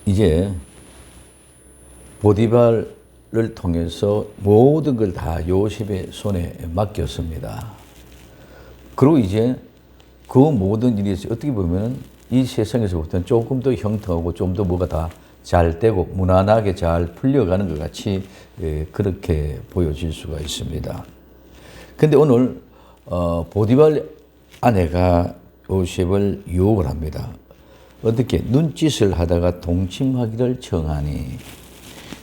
이제 보디발을 통해서 모든 걸 다 요셉의 손에 맡겼습니다. 그리고 이제 그 모든 일이 어떻게 보면 이 세상에서부터는 조금 더 형통하고 좀 더 뭐가 다 잘 되고 무난하게 잘 풀려가는 것 같이 그렇게 보여질 수가 있습니다. 근데 오늘 보디발 아내가 요셉을 유혹을 합니다. 어떻게? 눈짓을 하다가 동침하기를 청하니.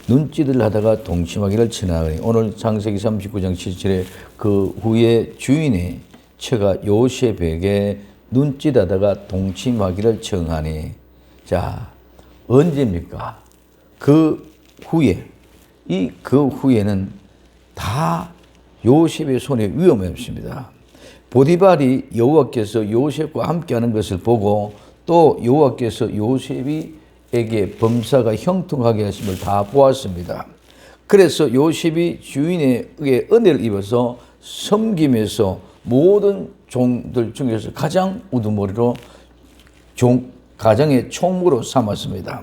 눈짓을 하다가 동침하기를 청하니. 오늘 창세기 39장 17절에 그 후에 주인의 처가 요셉에게 눈짓하다가 동침하기를 청하니. 자, 언제입니까? 그 후에, 그 후에는 다 요셉의 손에 위험이 없습니다. 보디발이 여호와께서 요셉과 함께하는 것을 보고 또 여호와께서 요셉에게 범사가 형통하게 하심을 다 보았습니다. 그래서 요셉이 주인에게 은혜를 입어서 섬김에서 모든 종들 중에서 가장 우두머리로 가정의 총무로 삼았습니다.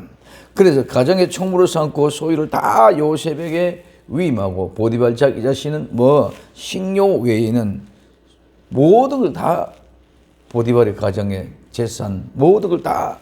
그래서 가정의 총무로 삼고 소유를 다 요셉에게 위임하고 보디발 이 자신은 식료 외에는 모든 걸 다 보디발의 가정의 재산 모든 걸 다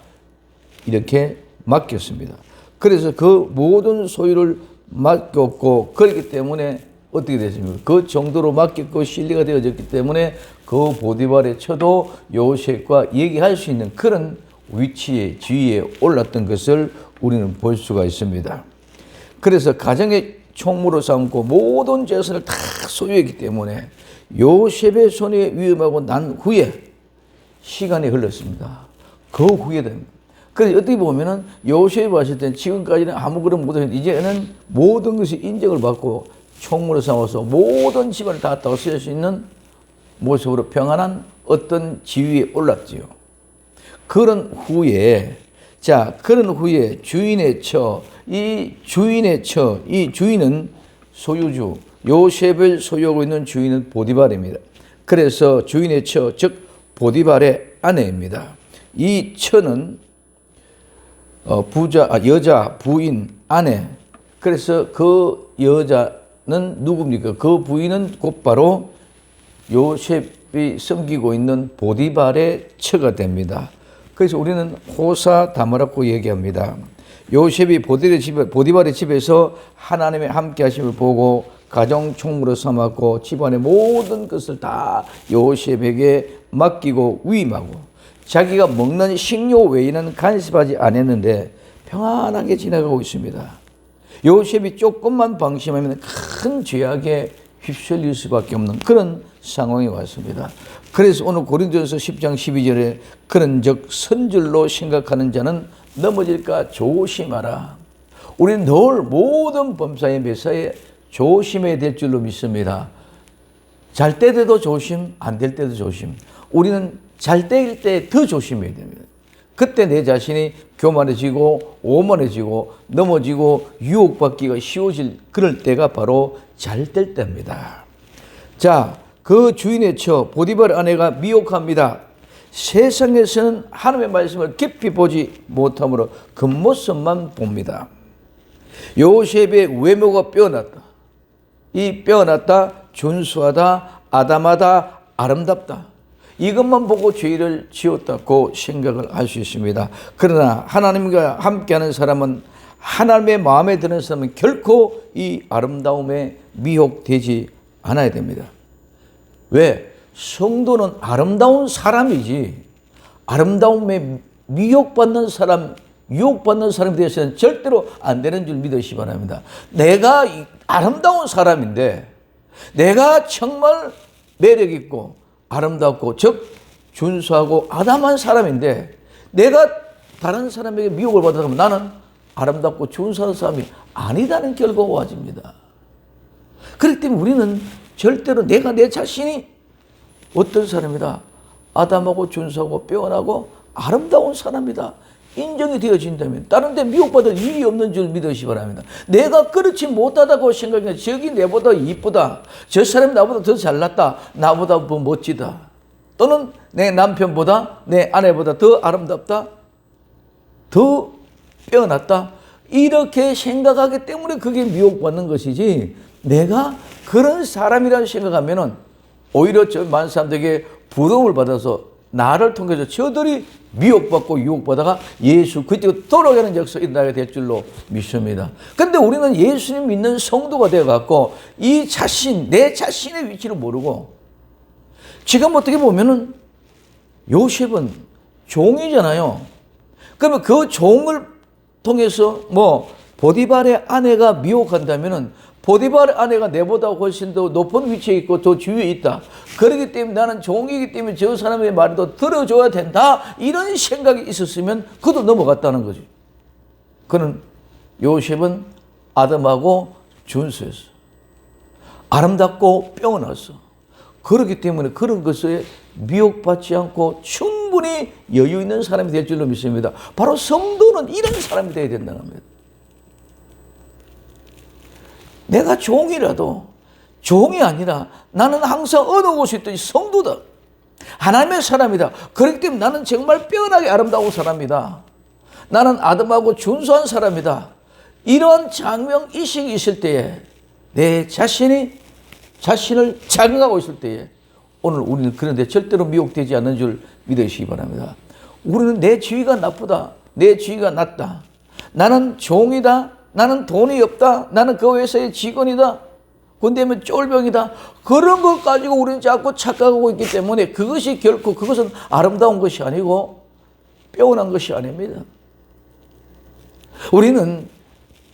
이렇게 맡겼습니다. 그래서 그 모든 소유를 맡겼고 그렇기 때문에 어떻게 됐습니까? 그 정도로 맡겼고 신뢰가 되어졌기 때문에 그 보디발의 처도 요셉과 얘기할 수 있는 그런 위치에 지위에 올랐던 것을 우리는 볼 수가 있습니다. 그래서 가정의 총무로 삼고 모든 재산을 다 소유했기 때문에 요셉의 손에 위임하고 난 후에 시간이 흘렀습니다. 그 후에 됩니다. 그래서 어떻게 보면은 요셉이 봤을 때는 지금까지는 아무 그런 못했는데 이제는 모든 것이 인정을 받고 총무로 삼아서 모든 집안을 다 다스릴 수 있는 모습으로 평안한 어떤 지위에 올랐지요. 그런 후에 주인의 이 주인은 소유주, 요셉을 소유하고 있는 주인은 보디발입니다. 그래서 주인의 처, 즉 보디발의 아내입니다. 이 처는 여자, 부인, 아내. 그래서 그 여자는 누굽니까? 그 부인은 곧바로 요셉이 섬기고 있는 보디발의 처가 됩니다. 그래서 우리는 호사다마라고 얘기합니다. 요셉이 보디발의 집에서 하나님의 함께 하심을 보고 가정 총무로 삼았고 집안의 모든 것을 다 요셉에게 맡기고 위임하고 자기가 먹는 식료 외에는 간섭하지 않았는데 평안하게 지나가고 있습니다. 요셉이 조금만 방심하면 큰 죄악에 휩쓸릴 수밖에 없는 그런 상황이 왔습니다. 그래서 오늘 고린도전서 10장 12절에 그런즉 선줄로 생각하는 자는 넘어질까 조심하라. 우리는 늘 모든 범사의 매사에 조심해야 될 줄로 믿습니다. 잘 때도 조심, 안 될 때도 조심. 우리는 잘 때일 때 더 조심해야 됩니다. 그때 내 자신이 교만해지고 오만해지고 넘어지고 유혹받기가 쉬워질 그럴 때가 바로 잘 될 때입니다. 자, 그 주인의 처 보디발 아내가 미혹합니다. 세상에서는 하나님의 말씀을 깊이 보지 못하므로 겉모습만 봅니다. 요셉의 외모가 빼어났다. 이 빼어났다, 준수하다, 아담하다, 아름답다. 이것만 보고 죄를 지었다고 생각을 할 수 있습니다. 그러나 하나님과 함께하는 사람은 하나님의 마음에 드는 사람은 결코 이 아름다움에 미혹되지 않아야 됩니다. 왜? 성도는 아름다운 사람이지 아름다움에 미혹받는 사람, 유혹받는 사람에 대해서는 절대로 안 되는 줄 믿으시기 바랍니다. 내가 아름다운 사람인데 내가 정말 매력있고 아름답고 즉 준수하고 아담한 사람인데 내가 다른 사람에게 미혹을 받아서 나는 아름답고 준수한 사람이 아니다는 결과가 와집니다. 그렇기 때문에 우리는 절대로 내가 내 자신이 어떤 사람이다. 아담하고 준수하고 빼어나고 아름다운 사람이다. 인정이 되어진다면 다른 데 미혹받을 일이 없는 줄 믿으시기 바랍니다. 내가 그렇지 못하다고 생각해 저기 내보다 이쁘다. 저 사람이 나보다 더 잘났다. 나보다 더 멋지다. 또는 내 남편보다 내 아내보다 더 아름답다. 더 빼어났다. 이렇게 생각하기 때문에 그게 미혹받는 것이지, 내가 그런 사람이라고 생각하면은 오히려 저 많은 사람들에게 부름을 받아서 나를 통해서 저들이 미혹받고 유혹받다가 예수 그리스도로 돌아가는 역사가 일어나게 될 줄로 믿습니다. 그런데 우리는 예수님 믿는 성도가 되어갖고 이 자신, 내 자신의 위치를 모르고, 지금 어떻게 보면은 요셉은 종이잖아요. 그러면 그 종을 통해서 뭐 보디발의 아내가 미혹한다면은 보디발의 아내가 내보다 훨씬 더 높은 위치에 있고 더 주위에 있다. 그렇기 때문에 나는 종이기 때문에 저 사람의 말을 더 들어줘야 된다. 이런 생각이 있었으면 그도 넘어갔다는 거지. 그는 요셉은 아담하고 준수했어. 아름답고 빼어났어. 그렇기 때문에 그런 것에 미혹받지 않고 충분히 여유 있는 사람이 될 줄로 믿습니다. 바로 성도는 이런 사람이 되어야 된다는 겁니다. 내가 종이라도 종이 아니라 나는 항상 어느 곳에 있든지 성도다. 하나님의 사람이다. 그렇기 때문에 나는 정말 빼어나게 아름다운 사람이다. 나는 아담하고 준수한 사람이다. 이런 장명의식이 있을 때에 내 자신을 자각하고 있을 때에 오늘 우리는 그런데 절대로 미혹되지 않는 줄 믿으시기 바랍니다. 우리는 내 지위가 나쁘다. 내 지위가 낮다. 나는 종이다. 나는 돈이 없다. 나는 그 회사의 직원이다. 근데면 쫄병이다. 그런 것 가지고 우리는 자꾸 착각하고 있기 때문에 그것이 결코 그것은 아름다운 것이 아니고 빼어난 것이 아닙니다. 우리는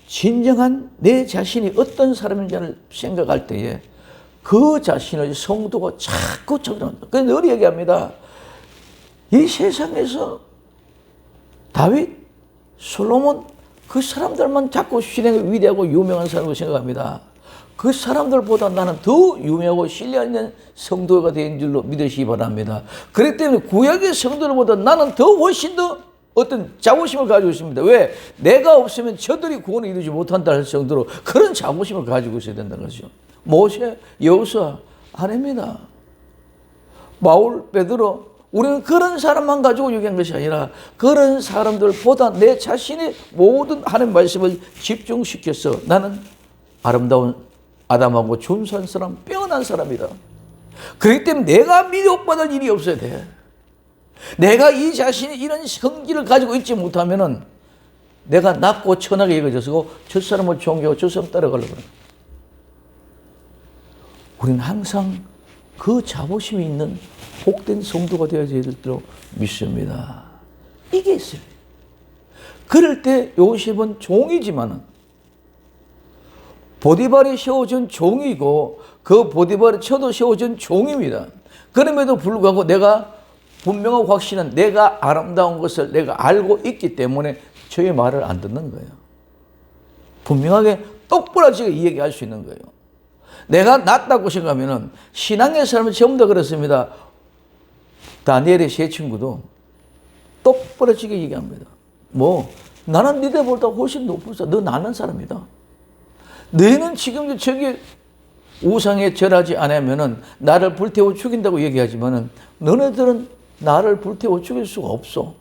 진정한 내 자신이 어떤 사람인지를 생각할 때에 그 자신의 성도가 자꾸 적용한다. 그래서 늘 얘기합니다. 이 세상에서 다윗, 솔로몬 그 사람들만 자꾸 신앙이 위대하고 유명한 사람으로 생각합니다. 그 사람들보다 나는 더 유명하고 신뢰 있는 성도가 된 줄로 믿으시기 바랍니다. 그렇기 때문에 구약의 성도들보다 나는 더 훨씬 더 어떤 자부심을 가지고 있습니다. 왜? 내가 없으면 저들이 구원을 이루지 못한다는 정도로 그런 자부심을 가지고 있어야 된다는 거죠. 모세, 여호수아 아닙니다. 바울, 베드로, 우리는 그런 사람만 가지고 얘기한 것이 아니라 그런 사람들보다 내 자신의 모든 하나님 말씀을 집중시켜서 나는 아름다운 아담하고 준수한 사람, 빼어난 사람이다. 그렇기 때문에 내가 미혹받을 일이 없어야 돼. 내가 이 자신이 이런 성질을 가지고 있지 못하면은 내가 낮고 천하게 여겨져서 저 사람을 존경하고 저 사람 따라가려고 그래. 우리는 항상 그 자부심이 있는 복된 성도가 되어야 될 줄로 믿습니다. 이게 있어요. 그럴 때 요셉은 종이지만은 보디발이 세워준 종이고 그 보디발이 쳐도 세워준 종입니다. 그럼에도 불구하고 내가 분명하고 확신은 내가 아름다운 것을 내가 알고 있기 때문에 저의 말을 안 듣는 거예요. 분명하게 똑부러지게 이야기할 수 있는 거예요. 내가 낫다고 생각하면 신앙의 사람은 전부 다 그렇습니다. 다니엘의 세 친구도 똑부러지게 얘기합니다. 뭐 나는 니들보다 훨씬 높으다. 너 나는 사람이다. 너희는 지금 저기 우상에 절하지 않으면은 나를 불태워 죽인다고 얘기하지만은 너네들은 나를 불태워 죽일 수가 없어.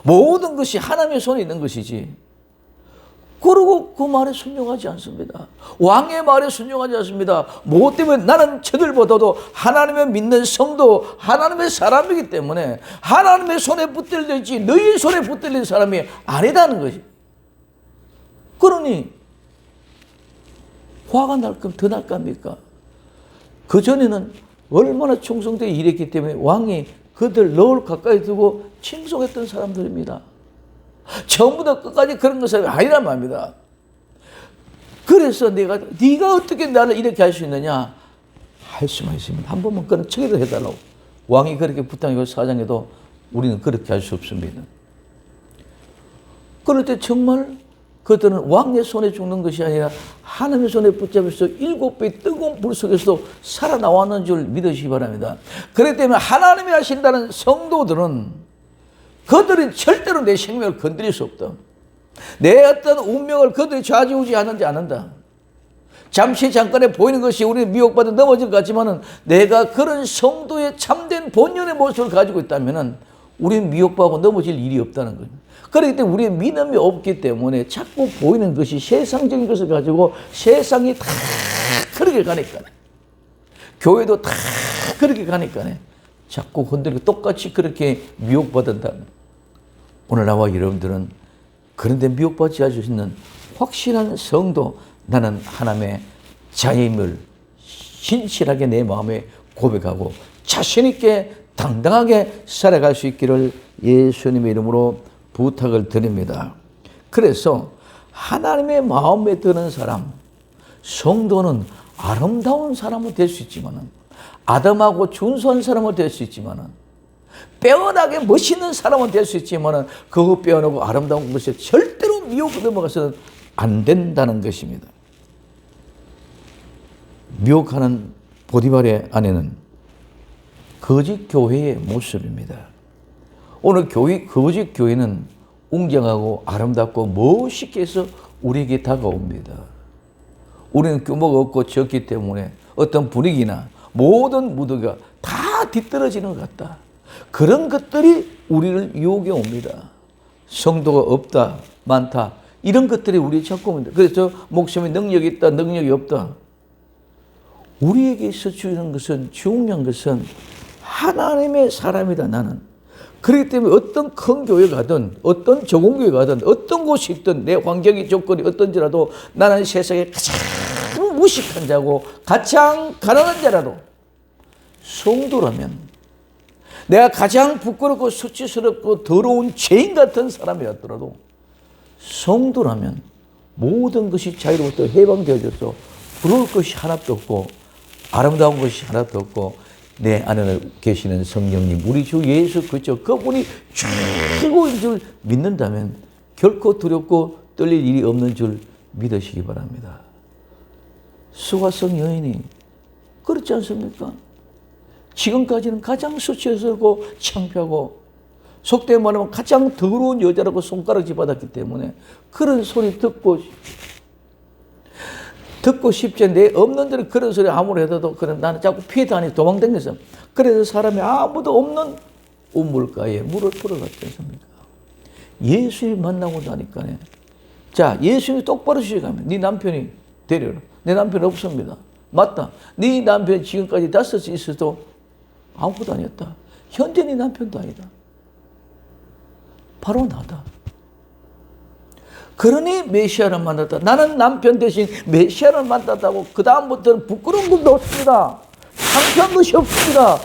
모든 것이 하나님의 손에 있는 것이지. 그러고 그 말에 순종하지 않습니다. 왕의 말에 순종하지 않습니다. 무엇 때문에 나는 저들보다도 하나님의 믿는 성도, 하나님의 사람이기 때문에 하나님의 손에 붙들려 있지 너희 손에 붙들린 사람이 아니다는 것이. 그러니 화가 날 거면 더 날까 합니까? 그전에는 얼마나 충성되게 일했기 때문에 왕이 그들 널 가까이 두고 칭송했던 사람들입니다. 전부 다 끝까지 그런 것은 아니란 말입니다. 그래서 네가 어떻게 나를 이렇게 할 수 있느냐? 할 수만 있으면 한 번만 그런 척이라도 해달라고. 왕이 그렇게 부탁하고 사장해도 우리는 그렇게 할 수 없습니다. 그럴 때 정말 그들은 왕의 손에 죽는 것이 아니라 하나님의 손에 붙잡혀서 7배의 뜨거운 불 속에서도 살아나왔는 줄 믿으시기 바랍니다. 그렇기 때문에 하나님이 하신다는 성도들은 그들은 절대로 내 생명을 건드릴 수 없다. 내 어떤 운명을 그들이 좌지우지하는지 않는다. 잠시 잠깐에 보이는 것이 우리는 미혹받아 넘어질 것 같지만은 내가 그런 성도의 참된 본연의 모습을 가지고 있다면은 우리는 미혹받고 넘어질 일이 없다는 거예요. 그렇기 때문에 우리의 믿음이 없기 때문에 자꾸 보이는 것이 세상적인 것을 가지고 세상이 다 그렇게 가니까, 교회도 다 그렇게 가니까 자꾸 흔들리고 똑같이 그렇게 미혹받는다. 오늘 나와 여러분들은 그런데 미혹받지 않을 수 있는 확실한 성도, 나는 하나님의 자임을 신실하게 내 마음에 고백하고 자신 있게 당당하게 살아갈 수 있기를 예수님의 이름으로 부탁을 드립니다. 그래서 하나님의 마음에 드는 사람, 성도는 아름다운 사람은 될 수 있지만, 아담하고 준수한 사람은 될 수 있지만, 빼어나게 멋있는 사람은 될 수 있지만, 그거 빼어나고 아름다운 것에 절대로 미혹 넘어가서는 안 된다는 것입니다. 미혹하는 보디발의 아내는 거짓 교회의 모습입니다. 오늘 거짓 교회는 웅장하고 아름답고 멋있게 해서 우리에게 다가옵니다. 우리는 규모가 없고 적기 때문에 어떤 분위기나 모든 무드가 다 뒤떨어지는 것 같다. 그런 것들이 우리를 유혹해 옵니다. 성도가 없다, 많다, 이런 것들이 우리 자꾸 옵니다. 그래서 목숨에 능력이 있다, 능력이 없다. 우리에게 있어 주는 것은, 중요한 것은 하나님의 사람이다, 나는. 그렇기 때문에 어떤 큰 교회 가든, 어떤 조공교회 가든, 어떤 곳이 있든, 내 환경이 조건이 어떤지라도 나는 세상에 가장 무식한 자고 가장 가난한 자라도, 성도라면, 내가 가장 부끄럽고 수치스럽고 더러운 죄인 같은 사람이었더라도 성도라면 모든 것이 자유로부터 해방되어져서 부러울 것이 하나도 없고 아름다운 것이 하나도 없고, 내 안에 계시는 성령님, 우리 주 예수 그리스도, 그분이 최고인 줄 믿는다면 결코 두렵고 떨릴 일이 없는 줄 믿으시기 바랍니다. 수가성 여인이 그렇지 않습니까? 지금까지는 가장 수치스럽고 창피하고 속된 말하면 가장 더러운 여자라고 손가락질 받았기 때문에 그런 소리 듣고 싶지, 내 없는 데는 그런 소리 아무리 해도 그래, 나는 자꾸 피해 다니 도망다녔어. 그래서 사람이 아무도 없는 우물가에 물을 풀어갔지 않습니까? 예수님 만나고 나니까, 자, 예수님이 똑바로 시작하면 네 남편이 데려라. 내 남편 없습니다. 맞다. 네 남편 지금까지 5이 있어도 아무것도 아니었다. 현재 네 남편도 아니다. 바로 나다. 그러니 메시아를 만났다. 나는 남편 대신 메시아를 만났다고 그 다음부터는 부끄러운 것도 없습니다. 창피한 것이 없습니다.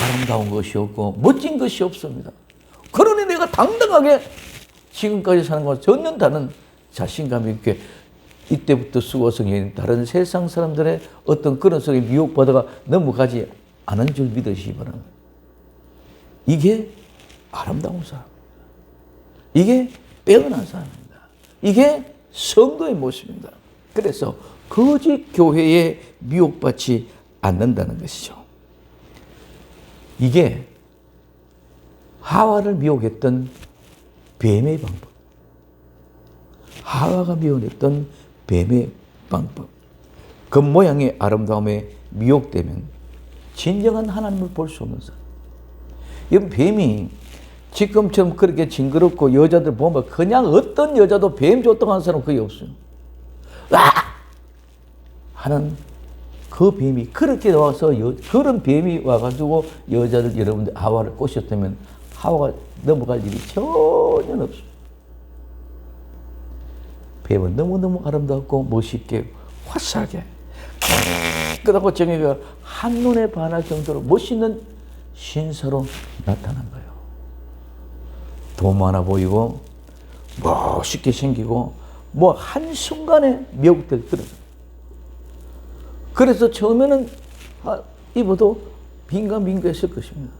아름다운 것이 없고 멋진 것이 없습니다. 그러니 내가 당당하게 지금까지 사는 것과 전혀 다른 자신감 있게 이때부터 수고성이 다른 세상 사람들의 어떤 그런 속에 미혹받아가 넘어가지 않은 줄 믿으시기 바랍니다. 이게 아름다운 사람, 이게 빼어난 사람입니다. 이게 성도의 모습입니다. 그래서 거짓 교회에 미혹받지 않는다는 것이죠. 이게 하와를 미혹했던 뱀의 방법, 하와가 미혹했던 뱀의 방법, 겉모양의 아름다움에 미혹되면 진정한 하나님을 볼 수 없는 사람. 이 뱀이 지금처럼 그렇게 징그럽고 여자들 보면 그냥 어떤 여자도 뱀 좋다고 하는 사람 거의 없어요. 와! 하는 그 뱀이 그렇게 와서 그런 뱀이 와가지고 여자들 여러분들 하와를 꼬셨다면 하와가 넘어갈 일이 전혀 없어요. 뱀은 너무너무 아름답고 멋있게 화사하게 깨끗하고 정의가 한눈에 반할 정도로 멋있는 신사로 나타난 거예요. 돈 많아 보이고 멋있게 생기고 뭐 한순간에 미혹될 그런. 그래서 처음에는 입어도 빈감빈감했을 것입니다.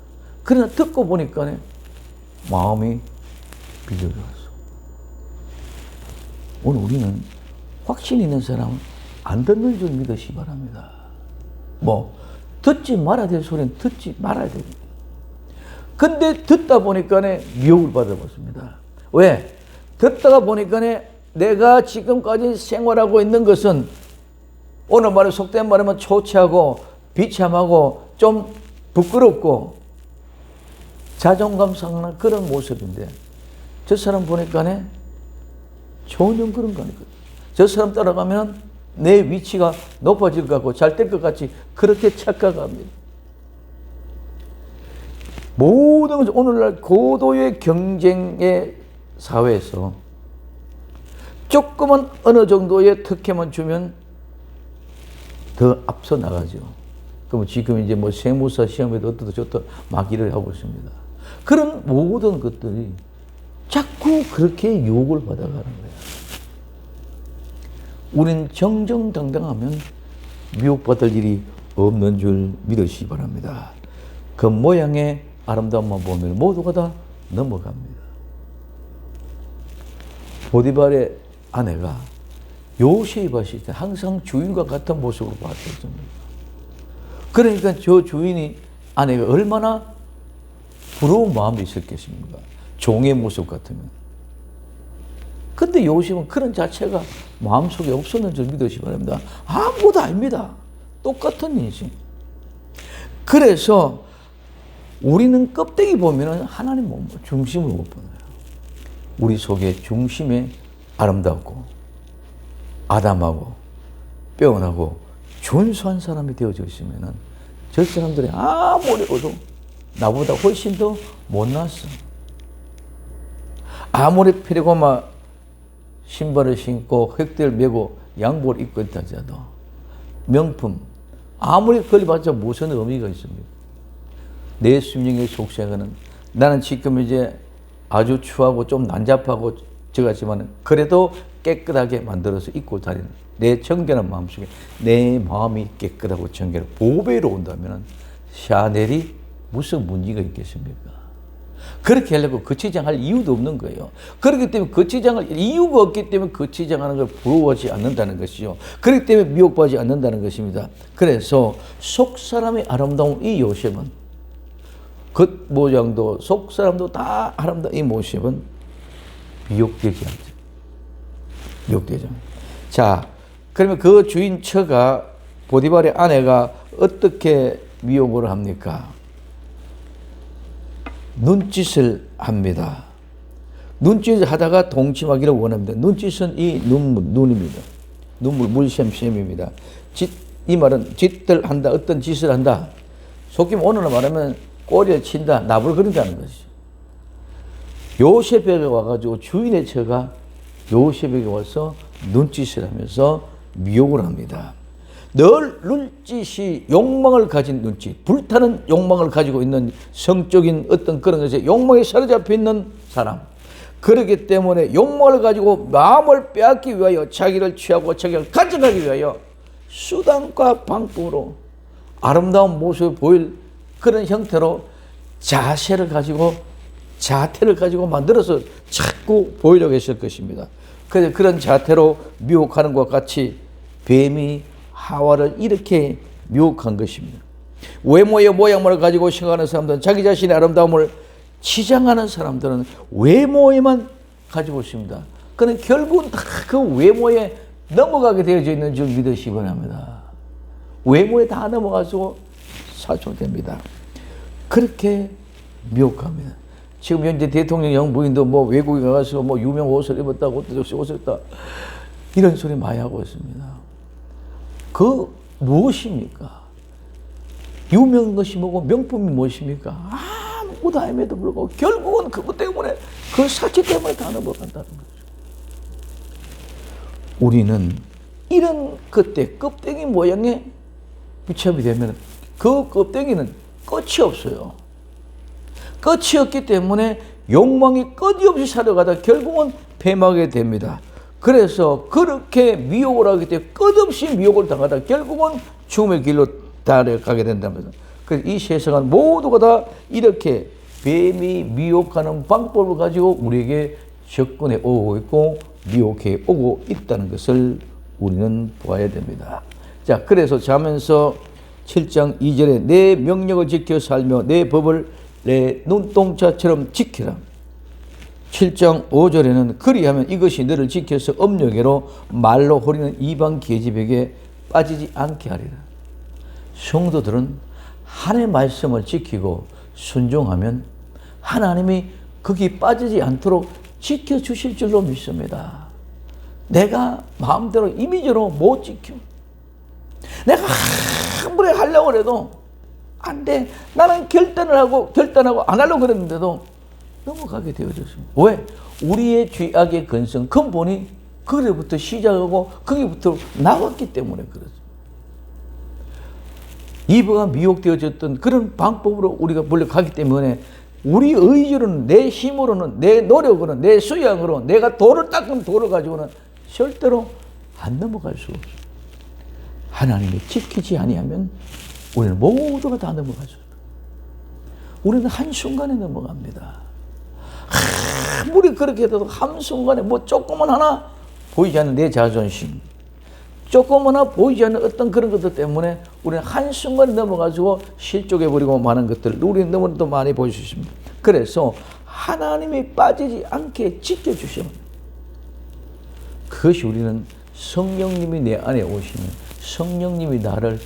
그러나 듣고 보니까 마음이 비려들었어. 오늘 우리는 확신 있는 사람은 안 듣는 줄 믿으시기 바랍니다. 뭐 듣지 말아야 될 소리는 듣지 말아야 됩니다. 근데 듣다 보니까 미혹을 받아봤습니다. 왜? 듣다가 보니까 내가 지금까지 생활하고 있는 것은 오늘 말에 속된 말하면 초췌하고 비참하고 좀 부끄럽고 자존감 상하는 그런 모습인데 저 사람 보니까 전혀 그런 거 아니거든. 저 사람 따라가면 내 위치가 높아질 것 같고 잘 될 것 같이 그렇게 착각합니다. 모든 것은 오늘날 고도의 경쟁의 사회에서 조금은 어느 정도의 특혜만 주면 더 앞서 나가죠. 그럼 지금 이제 뭐 세무사 시험에도 어떻다 저렇다 막 일을 하고 있습니다. 그런 모든 것들이 자꾸 그렇게 유혹을 받아가는 거예요. 우리는 정정당당하면 미혹받을 일이 없는 줄 믿으시기 바랍니다. 그 모양의 아름다움만 보면 모두가 다 넘어갑니다. 보디발의 아내가 요셉이 봤을 때 항상 주인과 같은 모습으로 봤었습니다. 그러니까 저 주인이 아내가 얼마나 부러운 마음이 있었겠습니까? 종의 모습 같으면. 근데 요셉은 그런 자체가 마음속에 없었는 줄 믿으시기 바랍니다. 아무것도 아닙니다. 똑같은 인생. 그래서 우리는 껍데기 보면 하나님 중심을 못 보나요? 우리 속에 중심에 아름답고 아담하고 빼어나고 준수한 사람이 되어져 있으면 저 사람들이 아무리 어도 나보다 훨씬 더 못났어. 아무리 피리고마 신발을 신고 획대를 메고 양복을 입고 있다 하더라도 명품 아무리 걸려봤자 무슨 의미가 있습니까? 내 심령의 속삭이는 나는 지금 이제 아주 추하고 좀 난잡하고 저같지만 그래도 깨끗하게 만들어서 입고 다니는 내 정결한 마음속에 내 마음이 깨끗하고 정결 보배로 온다면 샤넬이 무슨 문제가 있겠습니까? 그렇게 하려고 거치장할 이유도 없는 거예요. 그렇기 때문에 거치장할 이유가 없기 때문에 거치장하는 걸 부러워하지 않는다는 것이죠. 그렇기 때문에 미혹받지 않는다는 것입니다. 그래서 속 사람의 아름다운 이 요셉은 겉 모양도 속 사람도 다 아름다운 이 모습은 미혹되지 않죠. 미혹되죠. 자, 그러면 그 주인 처가 보디발의 아내가 어떻게 미혹을 합니까? 눈짓을 합니다. 눈짓을 하다가 동침하기를 원합니다. 눈짓은 이 눈입니다. 눈물, 물샘샘입니다. 이 말은 짓들 한다, 어떤 짓을 한다. 속기 오늘로 말하면 꼬리를 친다, 나불 그린다는 것이죠. 요셉에게 와가지고 주인의 처가 요셉에게 와서 눈짓을 하면서 미혹을 합니다. 늘 눈짓이 욕망을 가진 눈짓, 불타는 욕망을 가지고 있는 성적인 어떤 그런 것에 욕망에 사로잡혀 있는 사람. 그렇기 때문에 욕망을 가지고 마음을 빼앗기 위하여 자기를 취하고 자기를 가져가기 위하여 수단과 방법으로 아름다운 모습을 보일 그런 형태로 자태를 가지고 만들어서 자꾸 보이려고 했을 것입니다. 그래서 그런 자태로 미혹하는 것과 같이 뱀이 하와를 이렇게 미혹한 것입니다. 외모의 모양을 가지고 생각하는 사람들은 자기 자신의 아름다움을 치장하는 사람들은 외모에만 가지고 있습니다. 그는 결국은 다 그 외모에 넘어가게 되어져 있는 줄 믿으시기 바랍니다. 외모에 다 넘어가서 사초됩니다. 그렇게 미혹합니다. 지금 현재 대통령 영부인도 뭐 외국에 가서 뭐 유명 옷을 입었다고 옷을 입었다 이런 소리 많이 하고 있습니다. 그 무엇입니까? 유명한 것이 뭐고 명품이 무엇입니까? 아무것도 아님에도 불구하고 결국은 그것 때문에 그 사치 때문에 다 넘어간다는 거죠. 우리는 이런 그때 껍데기 모양의 비첩이 되면 그 껍데기는 끝이 없어요. 끝이 없기 때문에 욕망이 끝없이 살아가다 결국은 패망하게 됩니다. 그래서 그렇게 미혹을 하기 때문에 끝없이 미혹을 당하다 결국은 죽음의 길로 달려가게 된답니다. 그래서 이 세상은 모두가 다 이렇게 뱀이 미혹하는 방법을 가지고 우리에게 접근해 오고 있고 미혹해 오고 있다는 것을 우리는 보아야 됩니다. 자, 그래서 자면서 7장 2절에 내 명령을 지켜 살며 내 법을 내 눈동자처럼 지키라. 7장 5절에는 그리하면 이것이 너를 지켜서 엄력으로 말로 호리는 이방 계집에게 빠지지 않게 하리라. 성도들은 하나님의 말씀을 지키고 순종하면 하나님이 거기 빠지지 않도록 지켜주실 줄로 믿습니다. 내가 마음대로 이미지로 못 지켜. 내가 아무리 하려고 해도 안 돼. 나는 결단하고 안 하려고 그랬는데도 넘어가게 되어졌습니다. 왜? 우리의 죄악의 근성, 근본이 거기부터 시작하고 거기부터 나왔기 때문에 그렇습니다. 이브가 미혹되어졌던 그런 방법으로 우리가 몰려가기 때문에 우리 의지로는, 내 힘으로는, 내 노력으로는, 내 수양으로 내가 돌을 닦은 돌을 가지고는 절대로 안 넘어갈 수 없어요. 하나님이 지키지 아니하면 우리는 모두가 다 넘어갈 수 없어요. 우리는 한순간에 넘어갑니다. 아무리 그렇게 해도 한순간에 뭐 조금은 하나 보이지 않는 내 자존심, 조금 하나 보이지 않는 어떤 그런 것들 때문에 우리는 한순간에 넘어가지고 실족해버리고 많은 것들을 우리는 너무나도 많이 볼 수 있습니다. 그래서 하나님이 빠지지 않게 지켜주셔. 그것이 우리는 성령님이 내 안에 오시면 성령님이 나를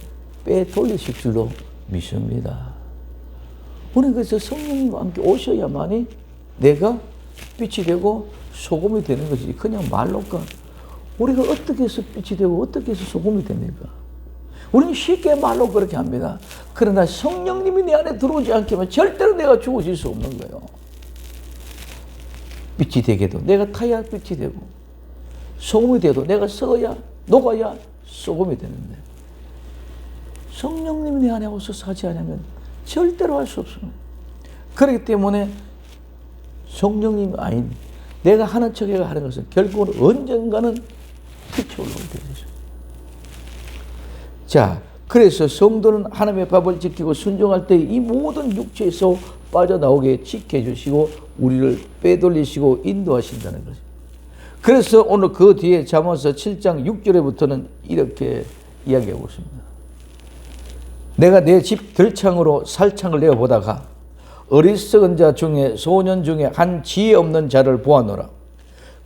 빼돌리실 줄로 믿습니다. 우리는 그래서 성령님과 함께 오셔야만이 내가 빛이 되고 소금이 되는 것이지 그냥 말로가 우리가 어떻게 해서 빛이 되고 어떻게 해서 소금이 됩니까? 우리는 쉽게 말로 그렇게 합니다. 그러나 성령님이 내 안에 들어오지 않게만 절대로 내가 죽어질 수 없는 거예요. 빛이 되게도 내가 타야 빛이 되고 소금이 돼도 내가 썩어야 녹아야 소금이 되는데 성령님이 내 안에 오셔서 하지 않으면 절대로 할 수 없습니다. 그렇기 때문에 성령님이 아닌 내가 하는 척해가 하는 것은 결국은 언젠가는 빛이 올라오게 되죠. 자, 그래서 성도는 하나님의 법을 지키고 순종할 때 이 모든 육체에서 빠져나오게 지켜주시고 우리를 빼돌리시고 인도하신다는 거죠. 그래서 오늘 그 뒤에 잠언서 7장 6절에부터는 이렇게 이야기하고 있습니다. 내가 내 집 들창으로 살창을 내어보다가 어리석은 자 중에 소년 중에 한 지혜 없는 자를 보아노라.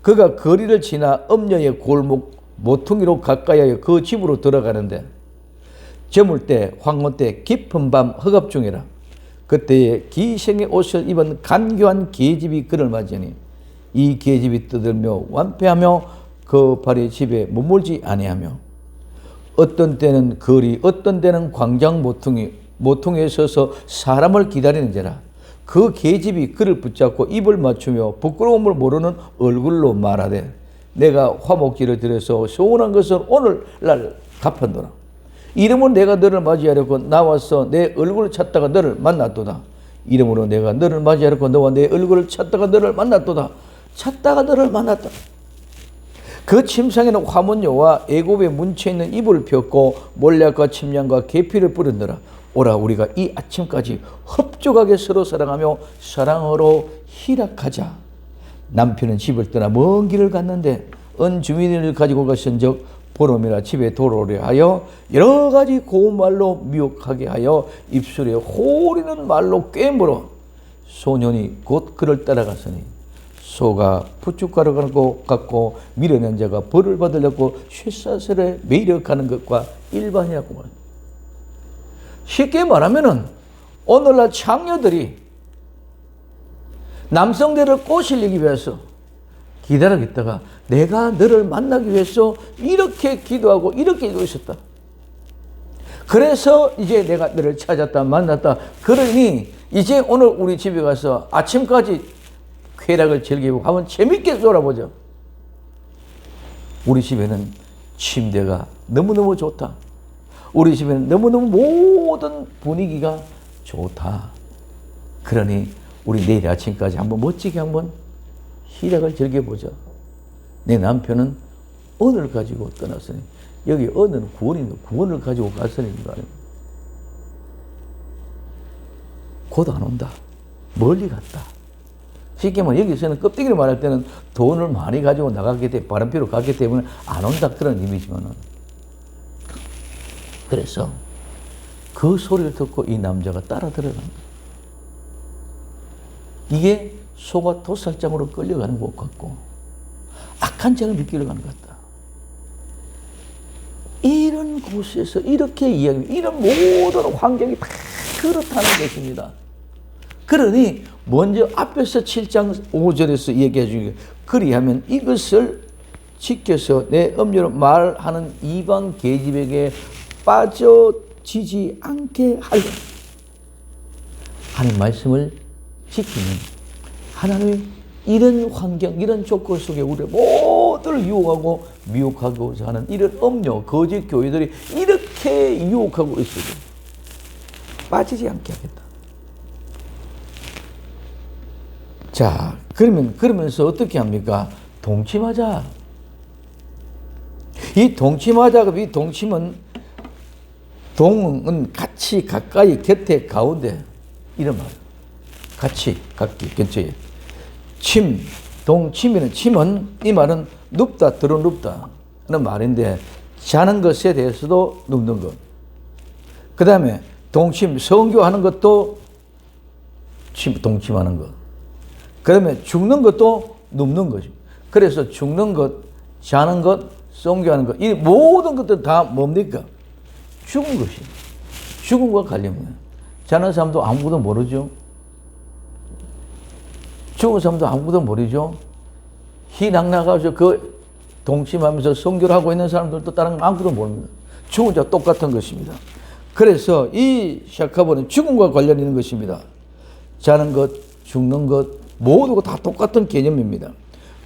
그가 거리를 지나 엄녀의 골목 모퉁이로 가까이하여 그 집으로 들어가는데 저물 때 황혼 때 깊은 밤 허갑 중이라. 그때에 기생의 옷을 입은 간교한 계집이 그를 맞으니 이 계집이 떠들며 완패하며 그 발의 집에 머물지 아니하며 어떤 때는 거리 어떤 때는 광장 모퉁이에 서서 사람을 기다리는 자라. 그 계집이 그를 붙잡고 입을 맞추며 부끄러움을 모르는 얼굴로 말하되 내가 화목제를 드려서 소원한 것은 오늘날 갚았노라. 이름은 내가 너를 맞이하려고 나와서 내 얼굴을 찾다가 너를 만났도다. 이름으로 내가 너를 맞이하려고 너와 내 얼굴을 찾다가 너를 만났도다. 찾다가 너를 만났다. 그 침상에는 화문요와 애굽의 문체에 있는 이불을 폈고 몰약과 침량과 계피를 뿌렸노라. 오라 우리가 이 아침까지 흡족하게 서로 사랑하며 사랑으로 희락하자. 남편은 집을 떠나 먼 길을 갔는데 은 주민을 가지고 가신즉 보름이라 집에 돌아오려 하여 여러 가지 고운 말로 미혹하게 하여 입술에 호리는 말로 꿰물어 소년이 곧 그를 따라갔으니 소가 푸축가루 갖고 밀어낸 자가 벌을 받으려고 쇠사슬에 매력하는 것과 일반이라고 말합니다. 쉽게 말하면은 오늘날 창녀들이 남성들을 꼬시기 위해서 기다리다가 내가 너를 만나기 위해서 이렇게 기도하고 이렇게 기도했었다 그래서 이제 내가 너를 찾았다 만났다. 그러니 이제 오늘 우리 집에 가서 아침까지 쾌락을 즐기고 한번 재밌게 놀아보죠. 우리 집에는 침대가 너무너무 좋다. 우리 집에는 너무너무 모든 분위기가 좋다. 그러니 우리 내일 아침까지 한번 멋지게 한번 희락을 즐겨보자. 내 남편은 언을 가지고 떠났으니 여기 언은 구원을 가지고 갔으니 곧 안 온다. 멀리 갔다. 쉽게 말하면 여기서는 껍데기를 말할 때는 돈을 많이 가지고 나가게 돼 바람피로 갔기 때문에 안 온다 그런 의미지만은 그래서 그 소리를 듣고 이 남자가 따라 들어간다. 이게 소가 도살장으로 끌려가는 것 같고 악한 자를 믿기로 가는 것 같다. 이런 곳에서 이렇게 이야기, 이런 모든 환경이 다 그렇다는 것입니다. 그러니 먼저 앞에서 7장 5절에서 얘기해 주기 그리하면 이것을 지켜서 내 음료로 말하는 이방 계집에게 빠져지지 않게 하려. 하는 말씀을 지키는 하나님의 이런 환경, 이런 조건 속에 우리 모두를 유혹하고 미혹하고자 하는 이런 음료, 거짓 교회들이 이렇게 유혹하고 있어요. 빠지지 않게 하겠다. 자, 그러면서 어떻게 합니까? 동침하자. 이 동침은 동은 같이 가까이 곁에 가운데 이런 말. 같이 가까이 근처에. 동침이는 침은 이 말은 눕다, 들어눕다 하는 말인데 자는 것에 대해서도 눕는 것. 그 다음에 동침, 성교하는 것도 동침하는 것. 그 다음에 죽는 것도 눕는 것입니다. 그래서 죽는 것, 자는 것, 성교하는 것, 이 모든 것들 다 뭡니까? 죽은 것입니다. 죽음과 관련돼요. 자는 사람도 아무것도 모르죠. 죽은 사람도 아무것도 모르죠. 희낙낙하죠. 그 동침하면서 성교를 하고 있는 사람들도 다른 건 아무것도 모릅니다. 죽은 자와 똑같은 것입니다. 그래서 이 샤카보는 죽음과 관련 있는 것입니다. 자는 것, 죽는 것, 모두가 다 똑같은 개념입니다.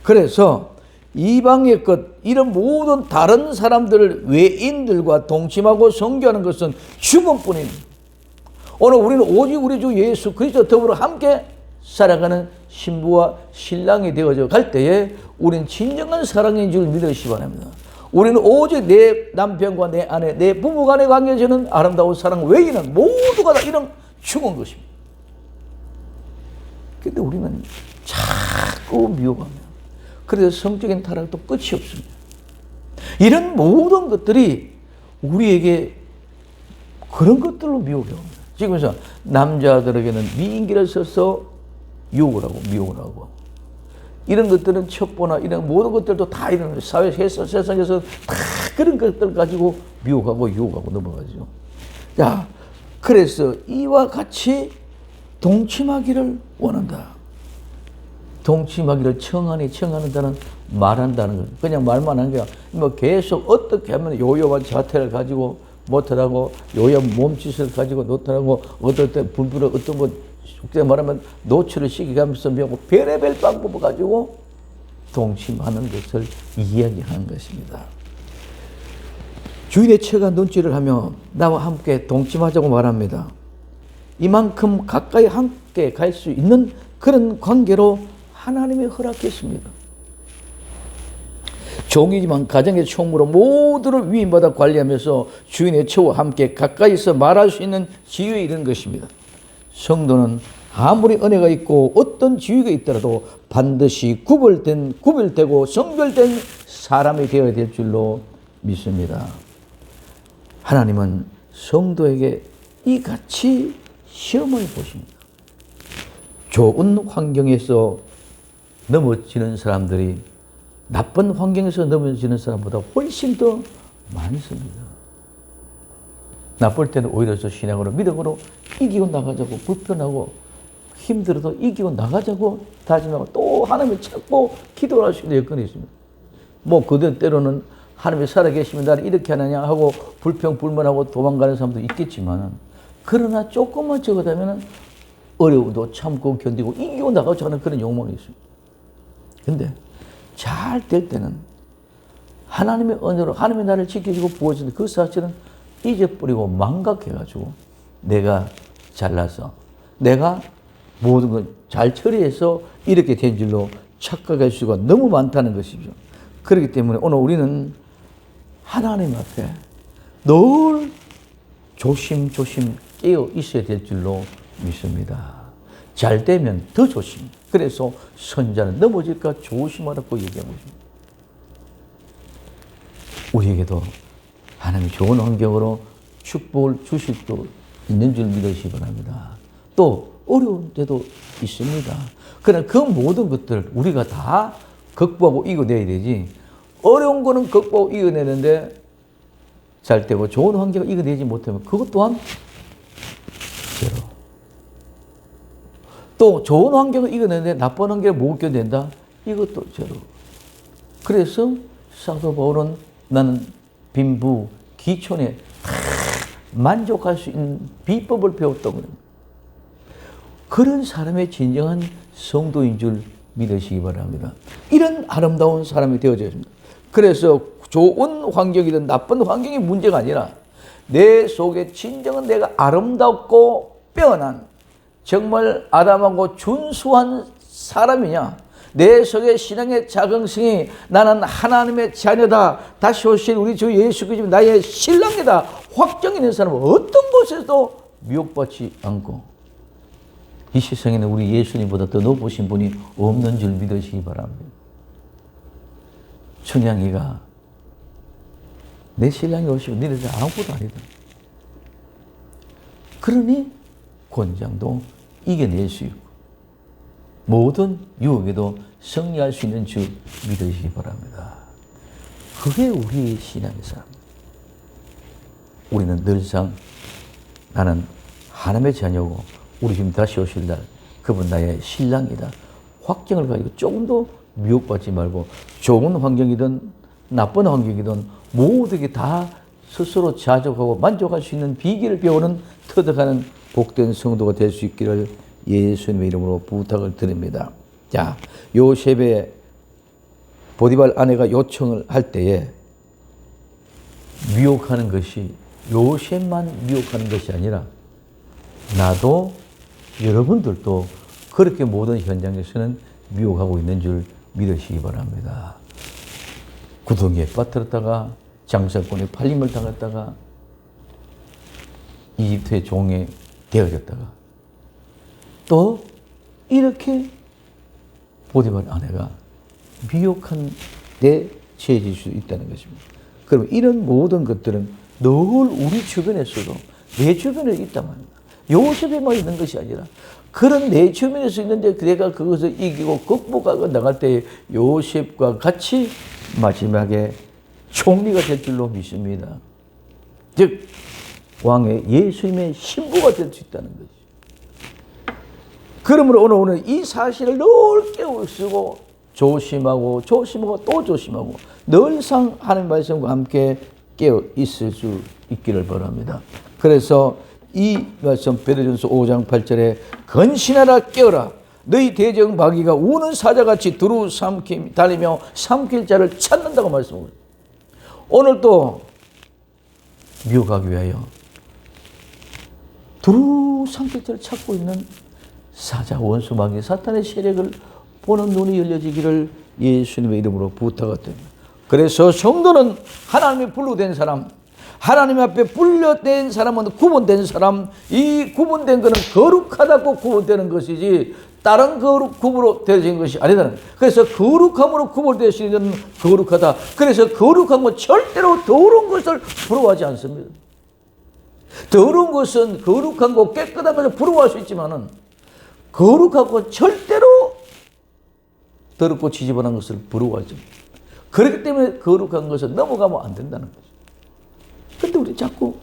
그래서 이방의 것, 이런 모든 다른 사람들, 외인들과 동침하고 성교하는 것은 죽음뿐입니다. 오늘 우리는 오직 우리 주 예수 그리스도 더불어 함께 살아가는 신부와 신랑이 되어져 갈 때에 우리는 진정한 사랑인 줄 믿으시기 바랍니다. 우리는 오직 내 남편과 내 아내, 내 부부 간의 관계에서는 아름다운 사랑 외에는 모두가 다 이런 죽은 것입니다. 근데 우리는 자꾸 미워합니다. 그래서 성적인 타락도 끝이 없습니다. 이런 모든 것들이 우리에게 그런 것들로 미혹해 옵니다. 지금서 남자들에게는 미인기를 써서 유혹을 하고 미혹을 하고 이런 것들은 첩보나 이런 모든 것들도 다 이런 사회에서 세상에서 다 그런 것들 가지고 미혹하고 유혹하고 넘어가죠. 자, 그래서 이와 같이 동침하기를 원한다. 동침하기를 청한다는 말한다는 것. 그냥 말만 하는 게 아니라 뭐 계속 어떻게 하면 요요한 자태를 가지고 못하라고 요요한 몸짓을 가지고 못하라고 어떨 때 불필요 어떤 거 속된 말하면 노출을 시키면서 별의별 방법을 가지고 동침하는 것을 이야기하는 것입니다. 주인의 처가 눈치를 하며 나와 함께 동침하자고 말합니다. 이만큼 가까이 함께 갈 수 있는 그런 관계로 하나님이 허락했습니다. 종이지만 가정의 총무로 모두를 위임받아 관리하면서 주인의 처와 함께 가까이서 말할 수 있는 지위에 이르는 것입니다. 성도는 아무리 은혜가 있고 어떤 지위가 있더라도 반드시 구별되고 성별된 사람이 되어야 될 줄로 믿습니다. 하나님은 성도에게 이같이 시험을 보십니다. 좋은 환경에서 넘어지는 사람들이 나쁜 환경에서 넘어지는 사람보다 훨씬 더 많습니다. 나쁠 때는 오히려 저 신앙으로 믿음으로 이기고 나가자고 불편하고 힘들어도 이기고 나가자고 다짐하고 또 하나님을 찾고 기도를 할 수 있는 여건이 있습니다. 뭐 그들 때로는 하나님이 살아계시면 나를 이렇게 하느냐 하고 불평불만하고 도망가는 사람도 있겠지만 그러나 조금만 적어다면 어려움도 참고 견디고 이기고 나가자 하는 그런 욕망이 있습니다. 근데 잘 될 때는 하나님의 은혜로 하나님이 나를 지켜주고 부어주는 그 사실은 잊어버리고 망각해가지고 내가 잘나서 내가 모든 걸 잘 처리해서 이렇게 된 줄로 착각할 수가 너무 많다는 것이죠. 그렇기 때문에 오늘 우리는 하나님 앞에 늘 조심조심 깨어 있어야 될 줄로 믿습니다. 잘 되면 더 조심. 그래서 선자는 넘어질까 조심하라고 얘기하고 있습니다. 우리에게도 하나님이 좋은 환경으로 축복을 주실 수 있는 줄 믿으시기 바랍니다. 또 어려운 때도 있습니다. 그러나 그 모든 것들을 우리가 다 극복하고 이겨내야 되지. 어려운 거는 극복하고 이겨내는데 잘 되고 좋은 환경을 이겨내지 못하면 그것 또한 제로. 또 좋은 환경을 이겨내는데 나쁜 환경을 못 이겨낸다? 이것도 저로. 그래서 사도 바울은 나는 빈부, 기촌에 만족할 수 있는 비법을 배웠다고 합니다. 그런 사람의 진정한 성도인 줄 믿으시기 바랍니다. 이런 아름다운 사람이 되어져야 합니다. 그래서 좋은 환경이든 나쁜 환경이 문제가 아니라 내 속에 진정한 내가 아름답고 빼어난 정말 아담하고 준수한 사람이냐, 내 속에 신앙의 자긍성이 나는 하나님의 자녀다, 다시 오실 우리 주 예수 그리스도 나의 신랑이다 확정이 있는 사람은 어떤 곳에서도 미혹받지 않고 이 세상에는 우리 예수님보다 더 높으신 분이 없는 줄 믿으시기 바랍니다. 춘향이가 내 신랑이 오시고 너희들 아무것도 아니다. 그러니 곤장도 이겨낼 수 있고 모든 유혹에도 승리할 수 있는 줄 믿으시기 바랍니다. 그게 우리의 신앙의 삶입니다. 우리는 늘상 나는 하나님의 자녀고 우리 지금 다시 오실 날 그분 나의 신랑이다 확정을 가지고 조금도 미혹받지 말고 좋은 환경이든 나쁜 환경이든 모두에게 다 스스로 자족하고 만족할 수 있는 비결을 배우는 터득하는 복된 성도가 될 수 있기를 예수님의 이름으로 부탁을 드립니다. 자, 요셉의 보디발 아내가 요청을 할 때에 미혹하는 것이 요셉만 미혹하는 것이 아니라 나도 여러분들도 그렇게 모든 현장에서는 미혹하고 있는 줄 믿으시기 바랍니다. 구덩이에 빠뜨렸다가 장사꾼의 팔림을 당했다가 이집트의 종에 되어졌다가 또 이렇게 보디발 아내가 미혹한 데 처해질 수 있다는 것입니다. 그럼 이런 모든 것들은 늘 우리 주변에서도 내 주변에 있단 말입니다. 요셉에만 있는 것이 아니라 그런 내 주변에서 있는데 내가 그것을 이기고 극복하고 나갈 때 요셉과 같이 마지막에 총리가 될 줄로 믿습니다. 즉 왕의 예수님의 신부가 될 수 있다는 것이죠. 그러므로 오늘 이 사실을 늘 깨우치고 조심하고 또 조심하고 늘상 하나님의 말씀과 함께 깨어 있을 수 있기를 바랍니다. 그래서 이 말씀 베드로전서 5장 8절에 건신하라 깨어라 너희 대적 마귀가 우는 사자같이 두루 달리며 삼킬 자를 찾는다고 말씀합니다. 오늘 또 미혹하기 위하여 두루 삼킬 자를 찾고 있는 사자 원수 마귀 사탄의 세력을 보는 눈이 열려지기를 예수님의 이름으로 부탁드립니다. 그래서 성도는 하나님의 불로 된 사람, 하나님 앞에 불려된 사람은 구분된 사람, 이 구분된 것은 거룩하다고 구분되는 것이지 다른 구분으로 되어진 것이 아니다. 그래서 거룩함으로 구분되시는 거룩하다. 그래서 거룩한 건 절대로 더러운 것을 부러워하지 않습니다. 더러운 것은 거룩한 거 깨끗한 것을 부러워할 수 있지만은 거룩하고 절대로 더럽고 지저분한 것을 부러워하죠. 그렇기 때문에 거룩한 것을 넘어가면 안 된다는 거죠. 근데 우리 자꾸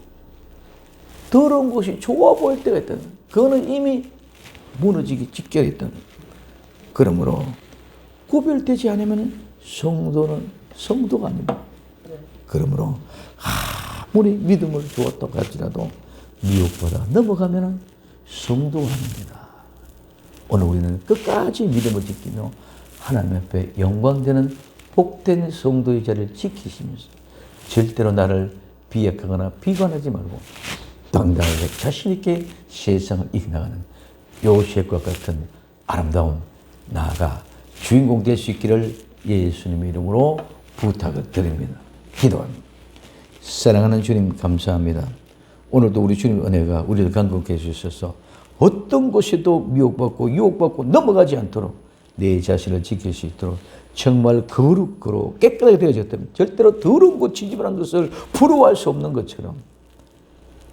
더러운 것이 좋아 보일 때가 있다는 거예요. 그거는 이미 무너지기 직결했다는 거예요. 그러므로 구별되지 않으면 성도는 성도가 아닙니다. 그러므로 아무리 믿음을 주었다고 할지라도 미혹보다 넘어가면 성도가 아닙니다. 오늘 우리는 끝까지 믿음을 지키며 하나님 앞에 영광되는 복된 성도의 자리를 지키시면서 절대로 나를 비약하거나 비관하지 말고 당당하게 자신 있게 세상을 이겨나가는 요셉과 같은 아름다운 나아가 주인공 될 수 있기를 예수님의 이름으로 부탁을 드립니다. 기도합니다. 사랑하는 주님 감사합니다. 오늘도 우리 주님 은혜가 우리를 강건케 해주셔서 어떤 것에도 미혹받고 유혹받고 넘어가지 않도록 내 자신을 지킬 수 있도록 정말 거룩하고 깨끗하게 되어졌다면 절대로 더러운 것, 지저분한 것을 부러워할 수 없는 것처럼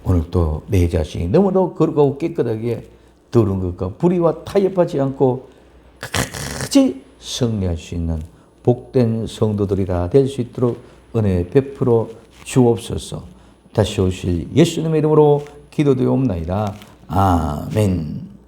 오늘 또 내 자신이 너무나 거룩하고 깨끗하게 더러운 것과 불의와 타협하지 않고 끝까지 승리할 수 있는 복된 성도들이 다 될 수 있도록 은혜 베풀어 주옵소서. 다시 오실 예수님의 이름으로 기도드리옵나이다. 아멘.